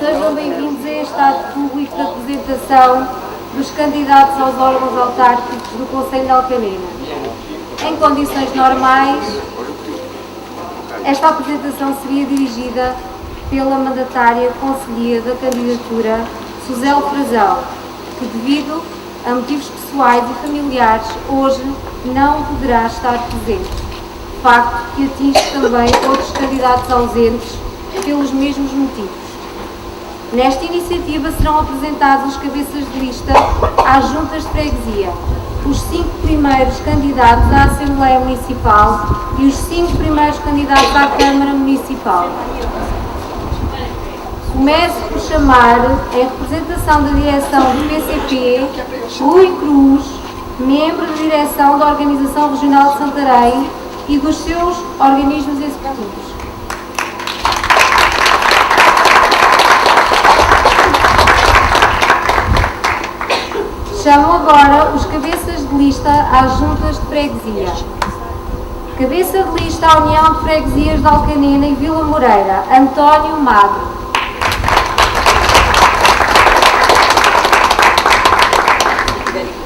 Sejam bem-vindos a este ato público de apresentação dos candidatos aos órgãos autárquicos do Concelho de Alcanena. Em condições normais, esta apresentação seria dirigida pela mandatária conselheira da candidatura, Susel Frazão, que devido a motivos pessoais e familiares, hoje não poderá estar presente. Facto que atinge também outros candidatos ausentes pelos mesmos motivos. Nesta iniciativa serão apresentados os cabeças de lista às juntas de freguesia, os 5 primeiros candidatos à Assembleia Municipal e os 5 primeiros candidatos à Câmara Municipal. Começo por chamar, em representação da direção do PCP, Rui Cruz, membro da direção da Organização Regional de Santarém e dos seus organismos executivos. Chamo agora os cabeças de lista às juntas de freguesia. Cabeça de lista à União de Freguesias de Alcanena e Vila Moreira, António Magro.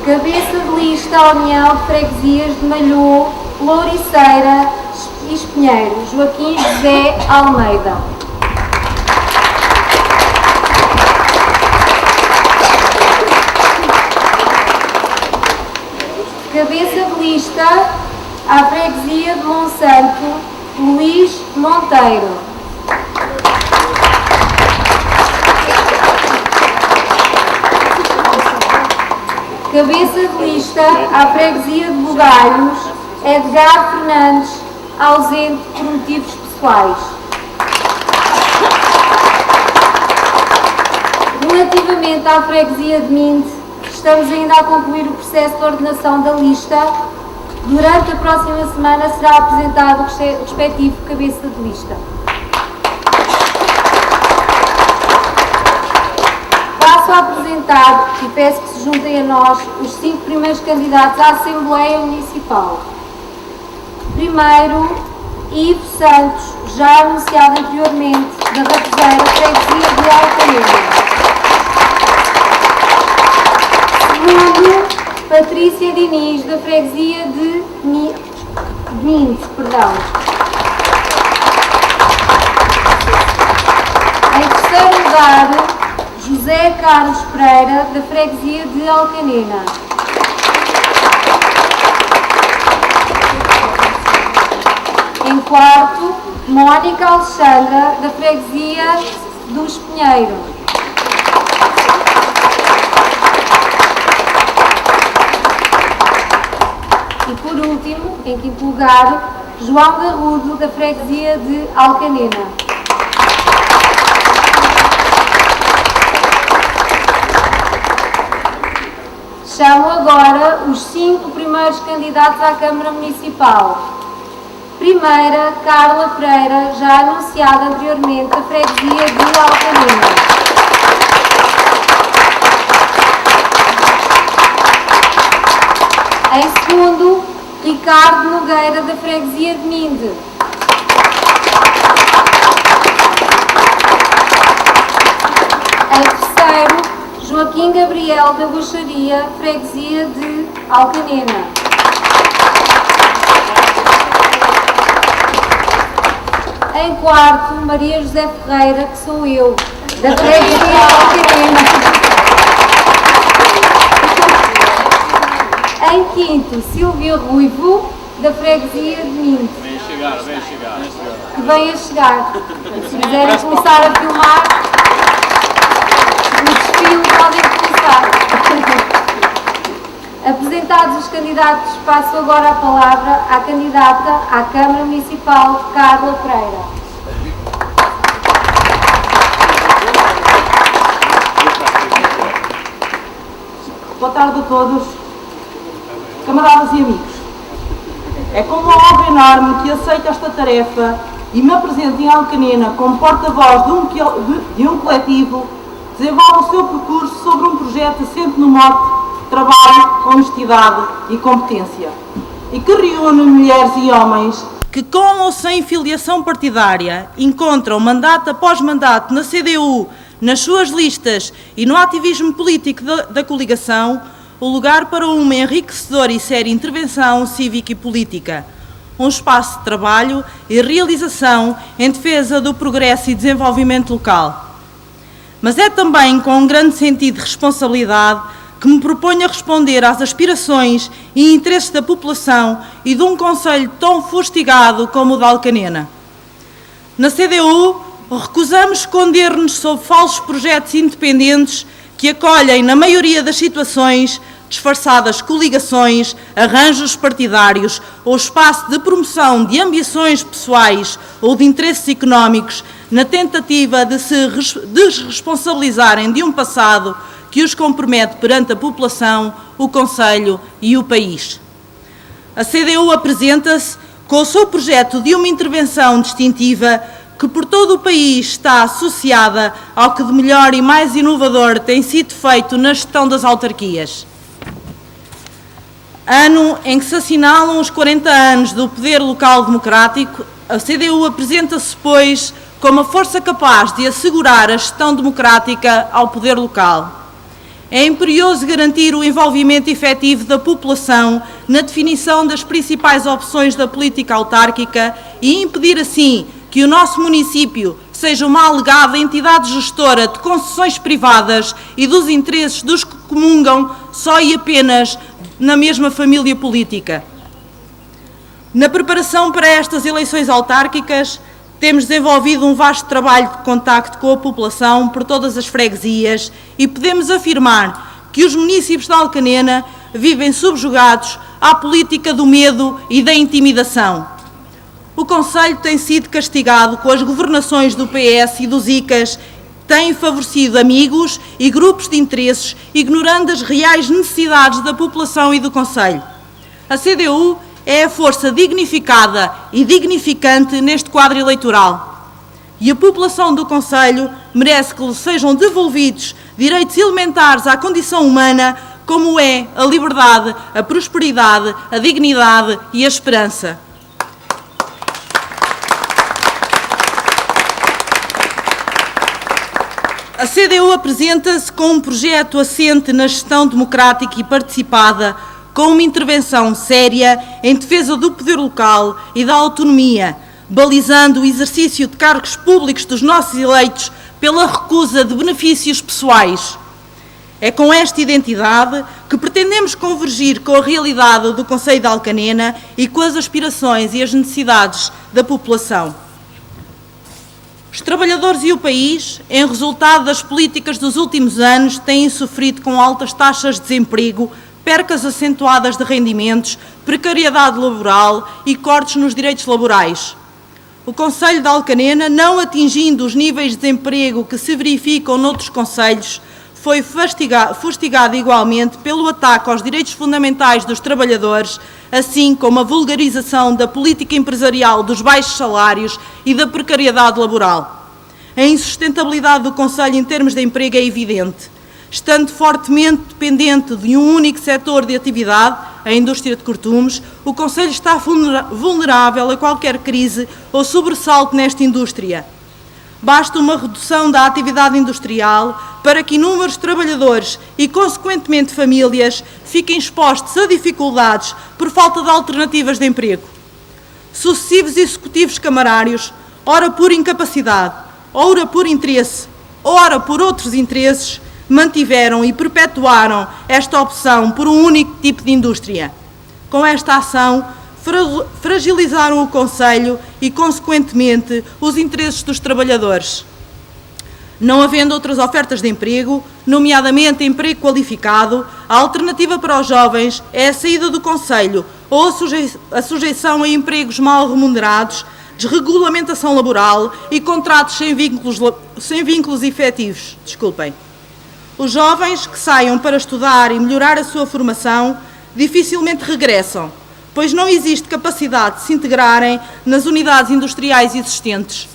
Cabeça de lista à União de Freguesias de Malhou, Louriceira e Espinheiro, Joaquim José Almeida. Cabeça de lista à Freguesia de Monsanto, Luís Monteiro. Cabeça de lista à Freguesia de Bugalhos, Edgar Fernandes, ausente por motivos pessoais. Relativamente à Freguesia de Minde, estamos ainda a concluir o processo de ordenação da lista. Durante a próxima semana será apresentado o respectivo cabeça de lista. Passo a apresentar, e peço que se juntem a nós, os 5 primeiros candidatos à Assembleia Municipal. Primeiro, Ivo Santos, já anunciado anteriormente, da Raposeira, freguesia de Alcanena. Segundo, Patrícia Diniz, da freguesia de Minde, Em terceiro lugar, José Carlos Pereira, da freguesia de Alcanena. Em quarto, Mónica Alexandra, da freguesia do Espinheiro. E por último, em quinto lugar, João Garrudo, da freguesia de Alcanena. Chamo agora os 5 primeiros candidatos à Câmara Municipal. Primeira, Carla Pereira, já anunciada anteriormente, da freguesia de Alcanena. Em segundo, Ricardo Nogueira, da freguesia de Minde. Em terceiro, Joaquim Gabriel, da Buxaria, freguesia de Alcanena. Em quarto, Maria José Ferreira, que sou eu, da freguesia de Alcanena. Em quinto, Silvia Ruivo, da freguesia de Minde. Vem chegar. Que vem a chegar. Se quiserem começar a filmar, o desfile podem começar. Apresentados os candidatos, passo agora a palavra à candidata à Câmara Municipal, Carla Pereira. Boa tarde a todos, camaradas e amigos. É com uma honra enorme que aceito esta tarefa e me apresento em Alcanena como porta-voz de um coletivo que desenvolve o seu percurso sobre um projeto assente no mote trabalho, honestidade e competência, e que reúne mulheres e homens que, com ou sem filiação partidária, encontram mandato após mandato na CDU, nas suas listas e no ativismo político da coligação, o lugar para uma enriquecedora e séria intervenção cívica e política, um espaço de trabalho e realização em defesa do progresso e desenvolvimento local. Mas é também com um grande sentido de responsabilidade que me proponho a responder às aspirações e interesses da população e de um concelho tão fustigado como o de Alcanena. Na CDU, recusamos esconder-nos sob falsos projetos independentes que acolhem, na maioria das situações, disfarçadas coligações, arranjos partidários ou espaço de promoção de ambições pessoais ou de interesses económicos na tentativa de se desresponsabilizarem de um passado que os compromete perante a população, o concelho e o país. A CDU apresenta-se com o seu projeto de uma intervenção distintiva que por todo o país está associada ao que de melhor e mais inovador tem sido feito na gestão das autarquias. Ano em que se assinalam os 40 anos do poder local democrático, a CDU apresenta-se, pois, como a força capaz de assegurar a gestão democrática ao poder local. É imperioso garantir o envolvimento efetivo da população na definição das principais opções da política autárquica e impedir, assim, que o nosso município seja uma alegada entidade gestora de concessões privadas e dos interesses dos que comungam só e apenas na mesma família política. Na preparação para estas eleições autárquicas, temos desenvolvido um vasto trabalho de contacto com a população por todas as freguesias e podemos afirmar que os municípios de Alcanena vivem subjugados à política do medo e da intimidação. O concelho tem sido castigado com as governações do PS e dos ICAs, tem favorecido amigos e grupos de interesses, ignorando as reais necessidades da população e do concelho. A CDU é a força dignificada e dignificante neste quadro eleitoral. E a população do concelho merece que lhe sejam devolvidos direitos elementares à condição humana, como é a liberdade, a prosperidade, a dignidade e a esperança. A CDU apresenta-se com um projeto assente na gestão democrática e participada, com uma intervenção séria em defesa do poder local e da autonomia, balizando o exercício de cargos públicos dos nossos eleitos pela recusa de benefícios pessoais. É com esta identidade que pretendemos convergir com a realidade do concelho de Alcanena e com as aspirações e as necessidades da população. Os trabalhadores e o país, em resultado das políticas dos últimos anos, têm sofrido com altas taxas de desemprego, percas acentuadas de rendimentos, precariedade laboral e cortes nos direitos laborais. O concelho de Alcanena, não atingindo os níveis de desemprego que se verificam noutros concelhos, foi fustigado igualmente pelo ataque aos direitos fundamentais dos trabalhadores, assim como a vulgarização da política empresarial dos baixos salários e da precariedade laboral. A insustentabilidade do concelho em termos de emprego é evidente. Estando fortemente dependente de um único setor de atividade, a indústria de cortumes, o concelho está vulnerável a qualquer crise ou sobressalto nesta indústria. Basta uma redução da atividade industrial para que inúmeros trabalhadores e, consequentemente, famílias fiquem expostos a dificuldades por falta de alternativas de emprego. Sucessivos executivos camarários, ora por incapacidade, ora por interesse, ora por outros interesses, mantiveram e perpetuaram esta opção por um único tipo de indústria. Com esta ação, fragilizaram o concelho e, consequentemente, os interesses dos trabalhadores. Não havendo outras ofertas de emprego, nomeadamente emprego qualificado, a alternativa para os jovens é a saída do concelho ou a sujeição a empregos mal remunerados, desregulamentação laboral e contratos sem vínculos efetivos. Os jovens que saiam para estudar e melhorar a sua formação dificilmente regressam, pois não existe capacidade de se integrarem nas unidades industriais existentes.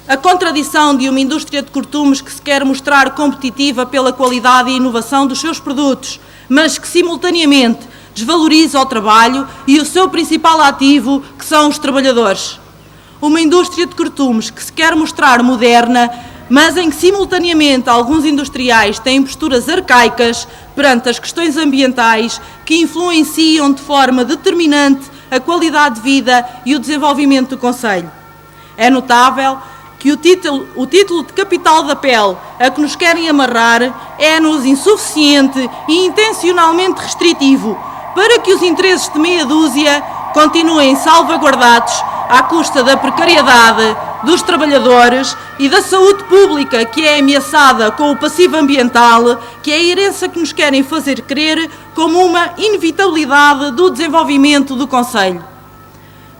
A contradição de uma indústria de cortumes que se quer mostrar competitiva pela qualidade e inovação dos seus produtos, mas que simultaneamente desvaloriza o trabalho e o seu principal ativo, que são os trabalhadores. Uma indústria de cortumes que se quer mostrar moderna, mas em que simultaneamente alguns industriais têm posturas arcaicas perante as questões ambientais que influenciam de forma determinante a qualidade de vida e o desenvolvimento do concelho. É notável que o título de capital da pele a que nos querem amarrar é-nos insuficiente e intencionalmente restritivo para que os interesses de meia dúzia continuem salvaguardados à custa da precariedade dos trabalhadores e da saúde pública, que é ameaçada com o passivo ambiental, que é a herança que nos querem fazer crer como uma inevitabilidade do desenvolvimento do concelho.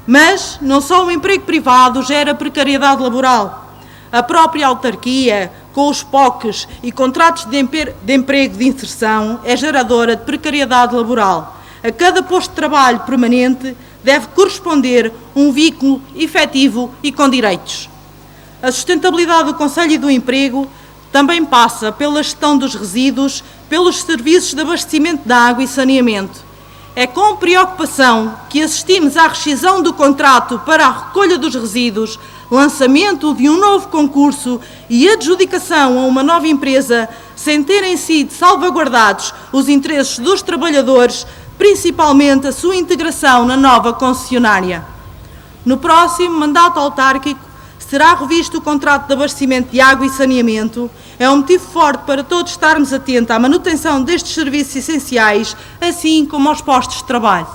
Mas não só o emprego privado gera precariedade laboral. A própria autarquia, com os POCs e contratos de emprego de inserção, é geradora de precariedade laboral. A cada posto de trabalho permanente deve corresponder um vínculo efetivo e com direitos. A sustentabilidade do concelho e do emprego também passa pela gestão dos resíduos, pelos serviços de abastecimento de água e saneamento. É com preocupação que assistimos à rescisão do contrato para a recolha dos resíduos, lançamento de um novo concurso e adjudicação a uma nova empresa, sem terem sido salvaguardados os interesses dos trabalhadores, principalmente a sua integração na nova concessionária. No próximo mandato autárquico, será revisto o contrato de abastecimento de água e saneamento. É um motivo forte para todos estarmos atentos à manutenção destes serviços essenciais, assim como aos postos de trabalho.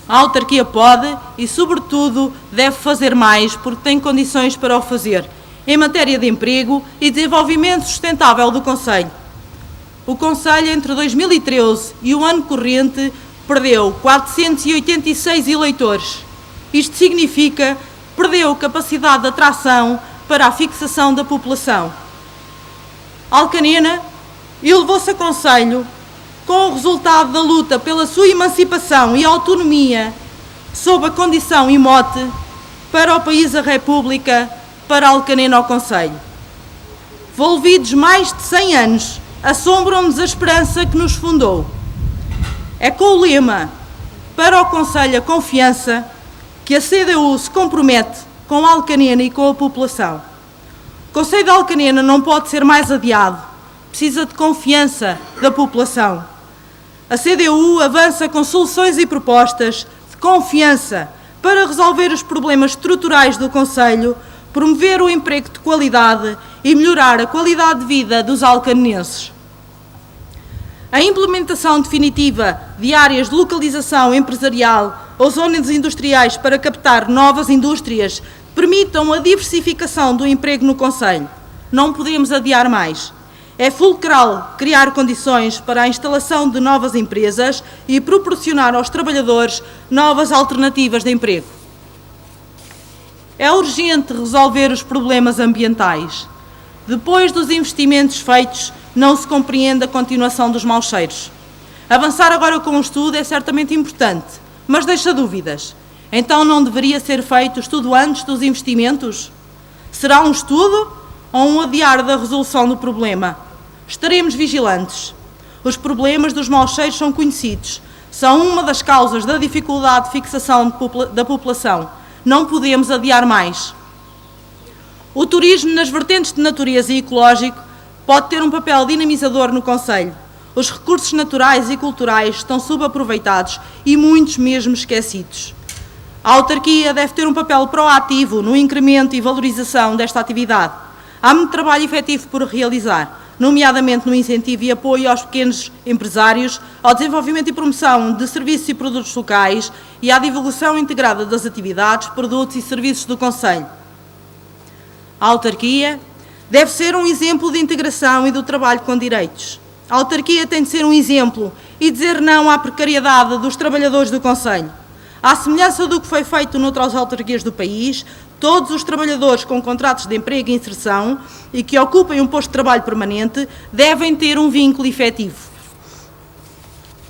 A autarquia pode e, sobretudo, deve fazer mais, porque tem condições para o fazer, em matéria de emprego e desenvolvimento sustentável do concelho. O concelho, entre 2013 e o ano corrente, perdeu 486 eleitores. Isto significa que perdeu capacidade de atração para a fixação da população. Alcanena elevou-se a concelho com o resultado da luta pela sua emancipação e autonomia, sob a condição e mote para o país a República, para Alcanena ao concelho. Volvidos mais de 100 anos, assombram-nos a esperança que nos fundou. É com o lema para o concelho a confiança que a CDU se compromete com a Alcanena e com a população. O concelho de Alcanena não pode ser mais adiado, precisa de confiança da população. A CDU avança com soluções e propostas de confiança para resolver os problemas estruturais do concelho, promover o emprego de qualidade e melhorar a qualidade de vida dos alcanenses. A implementação definitiva de áreas de localização empresarial ou zonas industriais para captar novas indústrias permitam a diversificação do emprego no concelho. Não podemos adiar mais. É fulcral criar condições para a instalação de novas empresas e proporcionar aos trabalhadores novas alternativas de emprego. É urgente resolver os problemas ambientais. Depois dos investimentos feitos, não se compreende a continuação dos maus cheiros. Avançar agora com o estudo é certamente importante, mas deixa dúvidas. Então não deveria ser feito o estudo antes dos investimentos? Será um estudo ou um adiar da resolução do problema? Estaremos vigilantes. Os problemas dos maus cheiros são conhecidos. São uma das causas da dificuldade de fixação da população. Não podemos adiar mais. O turismo nas vertentes de natureza e ecológico pode ter um papel dinamizador no concelho. Os recursos naturais e culturais estão subaproveitados e muitos mesmo esquecidos. A autarquia deve ter um papel proativo no incremento e valorização desta atividade. Há muito trabalho efetivo por realizar, nomeadamente no incentivo e apoio aos pequenos empresários, ao desenvolvimento e promoção de serviços e produtos locais e à divulgação integrada das atividades, produtos e serviços do concelho. A autarquia deve ser um exemplo de integração e do trabalho com direitos. A autarquia tem de ser um exemplo e dizer não à precariedade dos trabalhadores do concelho. À semelhança do que foi feito noutras autarquias do país, todos os trabalhadores com contratos de emprego e inserção e que ocupem um posto de trabalho permanente devem ter um vínculo efetivo.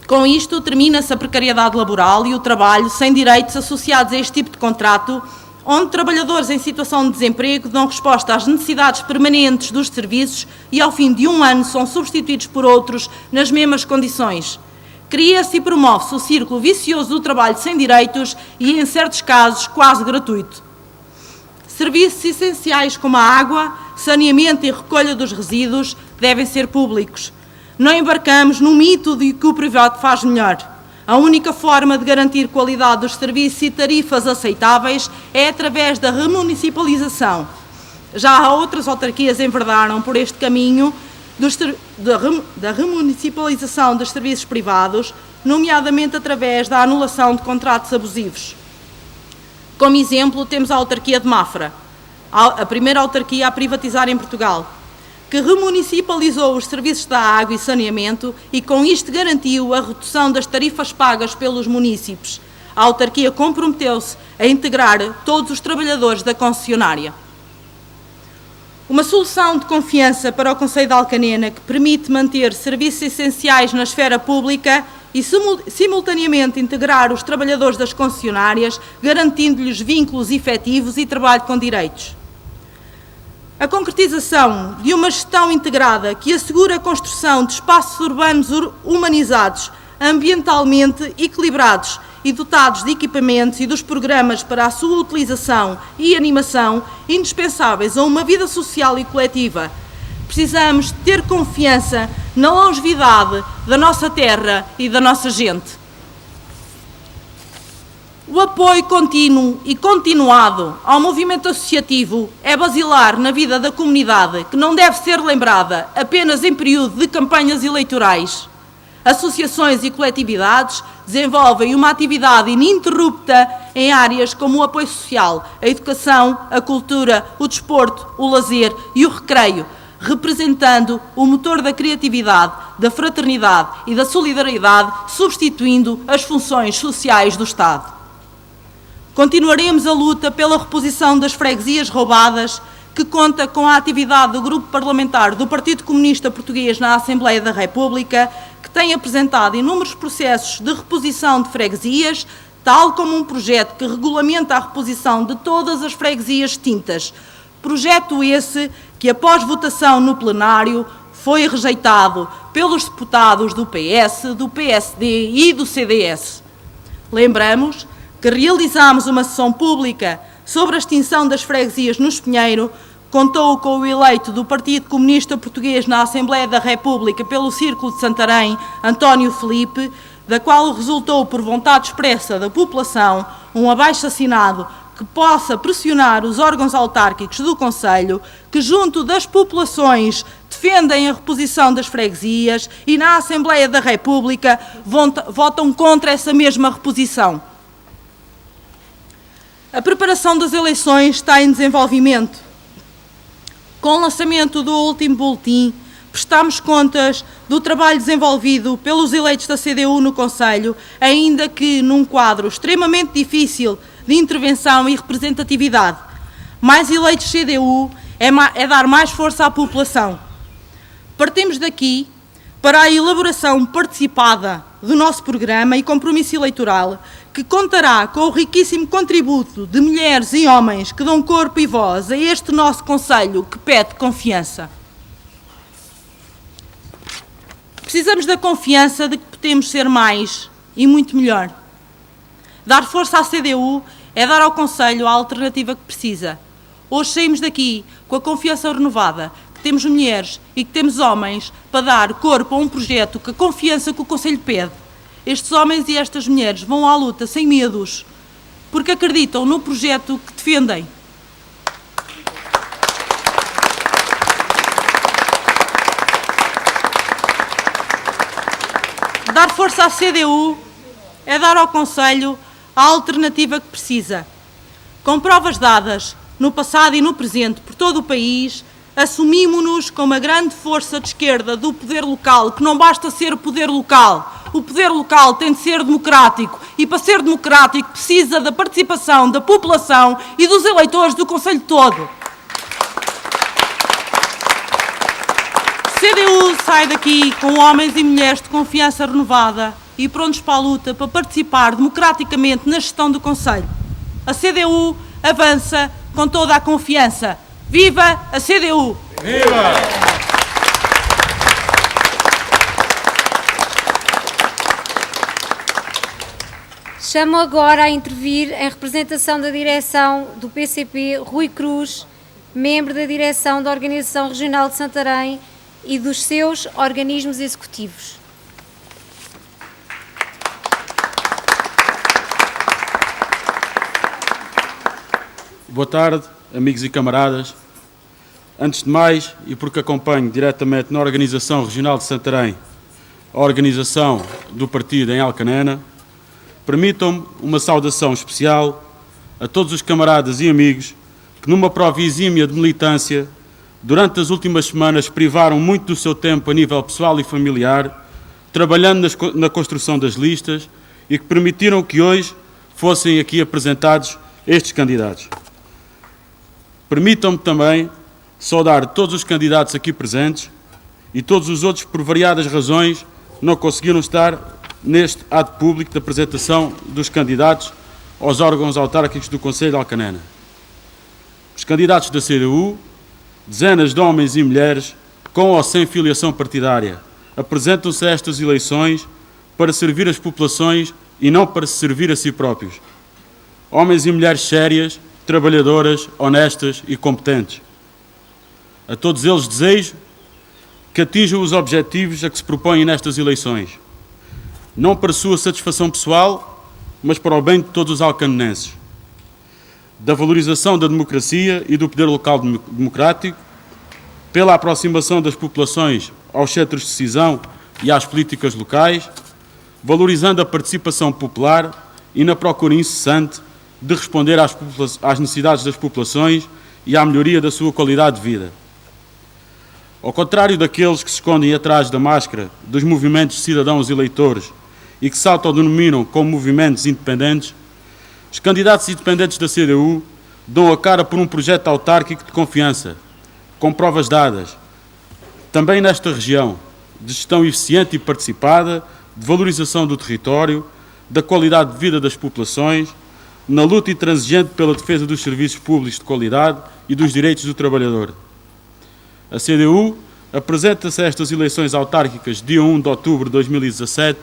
Com isto, termina-se a precariedade laboral e o trabalho sem direitos associados a este tipo de contrato, onde trabalhadores em situação de desemprego dão resposta às necessidades permanentes dos serviços e, ao fim de um ano, são substituídos por outros nas mesmas condições. Cria-se e promove-se o círculo vicioso do trabalho sem direitos e, em certos casos, quase gratuito. Serviços essenciais como a água, saneamento e recolha dos resíduos devem ser públicos. Não embarcamos no mito de que o privado faz melhor. A única forma de garantir qualidade dos serviços e tarifas aceitáveis é através da remunicipalização. Já há outras autarquias enverdaram por este caminho da remunicipalização dos serviços privados, nomeadamente através da anulação de contratos abusivos. Como exemplo, temos a autarquia de Mafra, a primeira autarquia a privatizar em Portugal, que remunicipalizou os serviços da água e saneamento e com isto garantiu a redução das tarifas pagas pelos munícipes. A autarquia comprometeu-se a integrar todos os trabalhadores da concessionária. Uma solução de confiança para o Concelho de Alcanena que permite manter serviços essenciais na esfera pública e simultaneamente integrar os trabalhadores das concessionárias, garantindo-lhes vínculos efetivos e trabalho com direitos. A concretização de uma gestão integrada que assegura a construção de espaços urbanos humanizados, ambientalmente equilibrados e dotados de equipamentos e dos programas para a sua utilização e animação indispensáveis a uma vida social e coletiva. Precisamos ter confiança na longevidade da nossa terra e da nossa gente. O apoio contínuo e continuado ao movimento associativo é basilar na vida da comunidade, que não deve ser lembrada apenas em período de campanhas eleitorais. Associações e coletividades desenvolvem uma atividade ininterrupta em áreas como o apoio social, a educação, a cultura, o desporto, o lazer e o recreio, representando o motor da criatividade, da fraternidade e da solidariedade, substituindo as funções sociais do Estado. Continuaremos a luta pela reposição das freguesias roubadas, que conta com a atividade do Grupo Parlamentar do Partido Comunista Português na Assembleia da República, que tem apresentado inúmeros processos de reposição de freguesias, tal como um projeto que regulamenta a reposição de todas as freguesias extintas. Projeto esse que, após votação no plenário, foi rejeitado pelos deputados do PS, do PSD e do CDS. Lembramos que realizámos uma sessão pública sobre a extinção das freguesias no Espinheiro, contou com o eleito do Partido Comunista Português na Assembleia da República pelo Círculo de Santarém, António Filipe, da qual resultou por vontade expressa da população um abaixo-assinado que possa pressionar os órgãos autárquicos do Concelho, que junto das populações defendem a reposição das freguesias e na Assembleia da República votam contra essa mesma reposição. A preparação das eleições está em desenvolvimento. Com o lançamento do último boletim, prestamos contas do trabalho desenvolvido pelos eleitos da CDU no Concelho, ainda que num quadro extremamente difícil de intervenção e representatividade. Mais eleitos CDU é dar mais força à população. Partimos daqui para a elaboração participada do nosso programa e compromisso eleitoral, que contará com o riquíssimo contributo de mulheres e homens que dão corpo e voz a este nosso Concelho que pede confiança. Precisamos da confiança de que podemos ser mais e muito melhor. Dar força à CDU é dar ao Concelho a alternativa que precisa. Hoje saímos daqui com a confiança renovada que temos mulheres e que temos homens para dar corpo a um projeto que a confiança que o Concelho pede. Estes homens e estas mulheres vão à luta sem medos, porque acreditam no projeto que defendem. Dar força à CDU é dar ao Concelho a alternativa que precisa. Com provas dadas no passado e no presente por todo o país, assumimos-nos como a grande força de esquerda do poder local, que não basta ser o poder local. O poder local tem de ser democrático e, para ser democrático, precisa da participação da população e dos eleitores do Concelho todo. CDU sai daqui com homens e mulheres de confiança renovada e prontos para a luta para participar democraticamente na gestão do Concelho. A CDU avança com toda a confiança. Viva a CDU! Viva! Chamo agora a intervir, em representação da direção do PCP, Rui Cruz, membro da direção da Organização Regional de Santarém e dos seus organismos executivos. Boa tarde, amigos e camaradas. Antes de mais, e porque acompanho diretamente na Organização Regional de Santarém a organização do partido em Alcanena, permitam-me uma saudação especial a todos os camaradas e amigos que, numa prova exímia de militância, durante as últimas semanas privaram muito do seu tempo a nível pessoal e familiar, trabalhando na construção das listas e que permitiram que hoje fossem aqui apresentados estes candidatos. Permitam-me também saudar todos os candidatos aqui presentes e todos os outros, por variadas razões, não conseguiram estar neste ato público de apresentação dos candidatos aos órgãos autárquicos do Conselho de Alcanena. Os candidatos da CDU, dezenas de homens e mulheres, com ou sem filiação partidária, apresentam-se a estas eleições para servir as populações e não para se servir a si próprios. Homens e mulheres sérias, trabalhadoras, honestas e competentes. A todos eles desejo que atinjam os objetivos a que se propõem nestas eleições, não para sua satisfação pessoal, mas para o bem de todos os alcanenenses, da valorização da democracia e do poder local democrático, pela aproximação das populações aos centros de decisão e às políticas locais, valorizando a participação popular e na procura incessante de responder às necessidades das populações e à melhoria da sua qualidade de vida. Ao contrário daqueles que se escondem atrás da máscara dos movimentos de cidadãos eleitores e que se autodenominam como movimentos independentes, os candidatos independentes da CDU dão a cara por um projeto autárquico de confiança, com provas dadas, também nesta região, de gestão eficiente e participada, de valorização do território, da qualidade de vida das populações, na luta intransigente pela defesa dos serviços públicos de qualidade e dos direitos do trabalhador. A CDU apresenta-se a estas eleições autárquicas dia 1 de outubro de 2017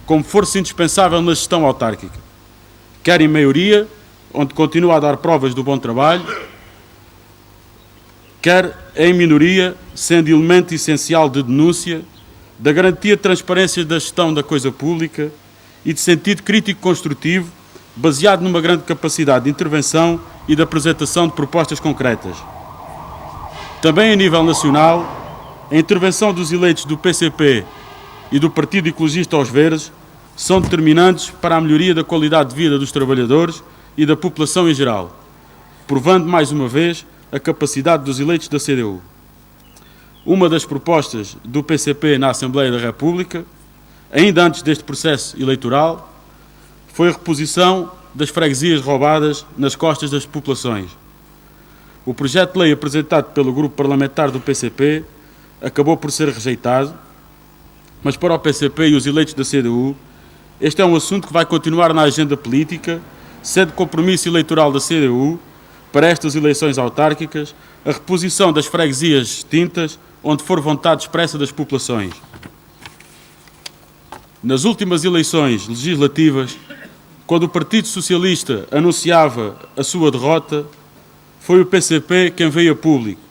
como força indispensável na gestão autárquica, quer em maioria, onde continua a dar provas do bom trabalho, quer em minoria, sendo elemento essencial de denúncia, da garantia de transparência da gestão da coisa pública e de sentido crítico construtivo, baseado numa grande capacidade de intervenção e de apresentação de propostas concretas. Também a nível nacional, a intervenção dos eleitos do PCP e do Partido Ecologista aos Verdes são determinantes para a melhoria da qualidade de vida dos trabalhadores e da população em geral, provando mais uma vez a capacidade dos eleitos da CDU. Uma das propostas do PCP na Assembleia da República, ainda antes deste processo eleitoral, foi a reposição das freguesias roubadas nas costas das populações. O projeto de lei apresentado pelo grupo parlamentar do PCP acabou por ser rejeitado, mas para o PCP e os eleitos da CDU, este é um assunto que vai continuar na agenda política, sendo compromisso eleitoral da CDU, para estas eleições autárquicas, a reposição das freguesias extintas, onde for vontade expressa das populações. Nas últimas eleições legislativas, quando o Partido Socialista anunciava a sua derrota, foi o PCP quem veio a público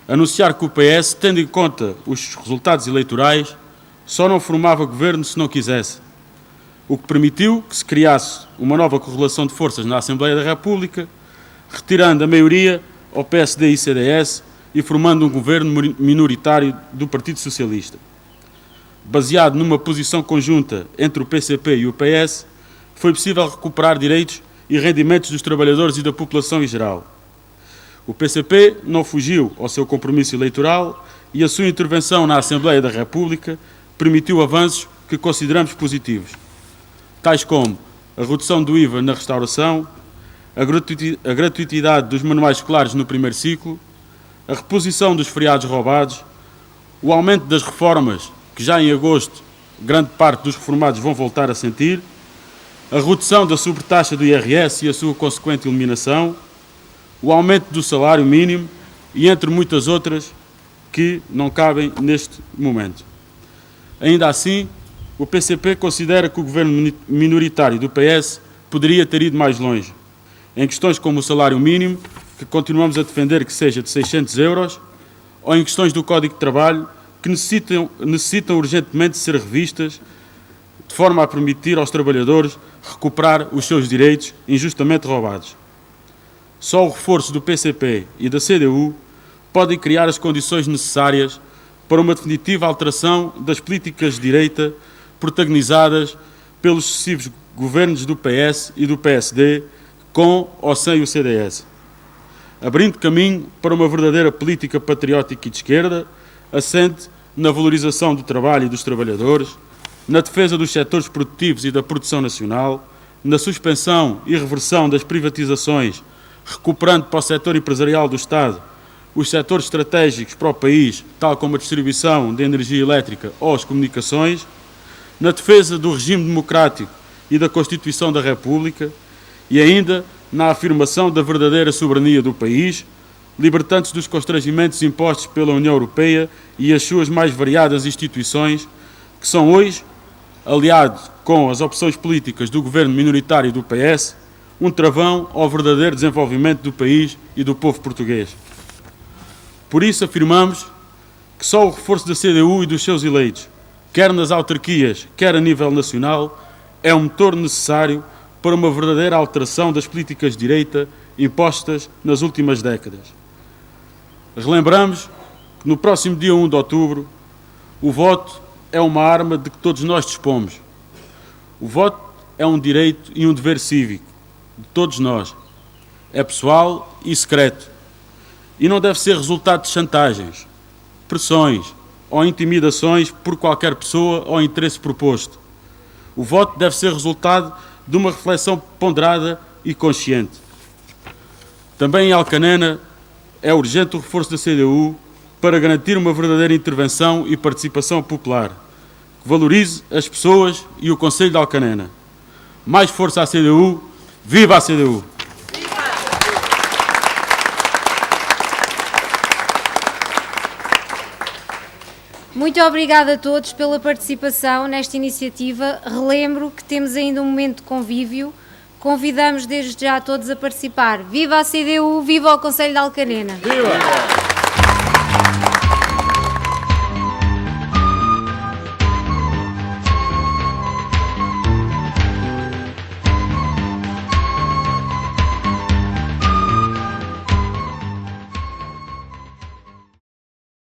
anunciar que o PS, tendo em conta os resultados eleitorais, só não formava governo se não quisesse, o que permitiu que se criasse uma nova correlação de forças na Assembleia da República, retirando a maioria ao PSD e CDS e formando um governo minoritário do Partido Socialista. Baseado numa posição conjunta entre o PCP e o PS, foi possível recuperar direitos e rendimentos dos trabalhadores e da população em geral. O PCP não fugiu ao seu compromisso eleitoral e a sua intervenção na Assembleia da República permitiu avanços que consideramos positivos, tais como a redução do IVA na restauração, a gratuitidade dos manuais escolares no primeiro ciclo, a reposição dos feriados roubados, o aumento das reformas, que já em agosto grande parte dos reformados vão voltar a sentir, a redução da sobretaxa do IRS e a sua consequente eliminação, o aumento do salário mínimo e entre muitas outras que não cabem neste momento. Ainda assim, o PCP considera que o governo minoritário do PS poderia ter ido mais longe, em questões como o salário mínimo, que continuamos a defender que seja de 600 euros, ou em questões do Código de Trabalho, que necessitam urgentemente ser revistas, de forma a permitir aos trabalhadores recuperar os seus direitos injustamente roubados. Só o reforço do PCP e da CDU podem criar as condições necessárias para uma definitiva alteração das políticas de direita protagonizadas pelos sucessivos governos do PS e do PSD, com ou sem o CDS, abrindo caminho para uma verdadeira política patriótica e de esquerda, assente na valorização do trabalho e dos trabalhadores, na defesa dos setores produtivos e da produção nacional, na suspensão e reversão das privatizações, recuperando para o setor empresarial do Estado os setores estratégicos para o país, tal como a distribuição de energia elétrica ou as comunicações, na defesa do regime democrático e da Constituição da República e ainda na afirmação da verdadeira soberania do país, libertando-se dos constrangimentos impostos pela União Europeia e as suas mais variadas instituições, que são hoje, aliado com as opções políticas do governo minoritário do PS, um travão ao verdadeiro desenvolvimento do país e do povo português. Por isso afirmamos que só o reforço da CDU e dos seus eleitos, quer nas autarquias, quer a nível nacional, é um motor necessário para uma verdadeira alteração das políticas de direita impostas nas últimas décadas. Relembramos que no próximo dia 1 de outubro, o voto é uma arma de que todos nós dispomos. O voto é um direito e um dever cívico de todos nós. É pessoal e secreto. E não deve ser resultado de chantagens, pressões ou intimidações por qualquer pessoa ou interesse proposto. O voto deve ser resultado de uma reflexão ponderada e consciente. Também em Alcanena é urgente o reforço da CDU para garantir uma verdadeira intervenção e participação popular, que valorize as pessoas e o Conselho de Alcanena. Mais força à CDU, viva a CDU! Muito obrigada a todos pela participação nesta iniciativa. Relembro que temos ainda um momento de convívio. Convidamos desde já a todos a participar. Viva a CDU, viva o Conselho de Alcanena! Viva!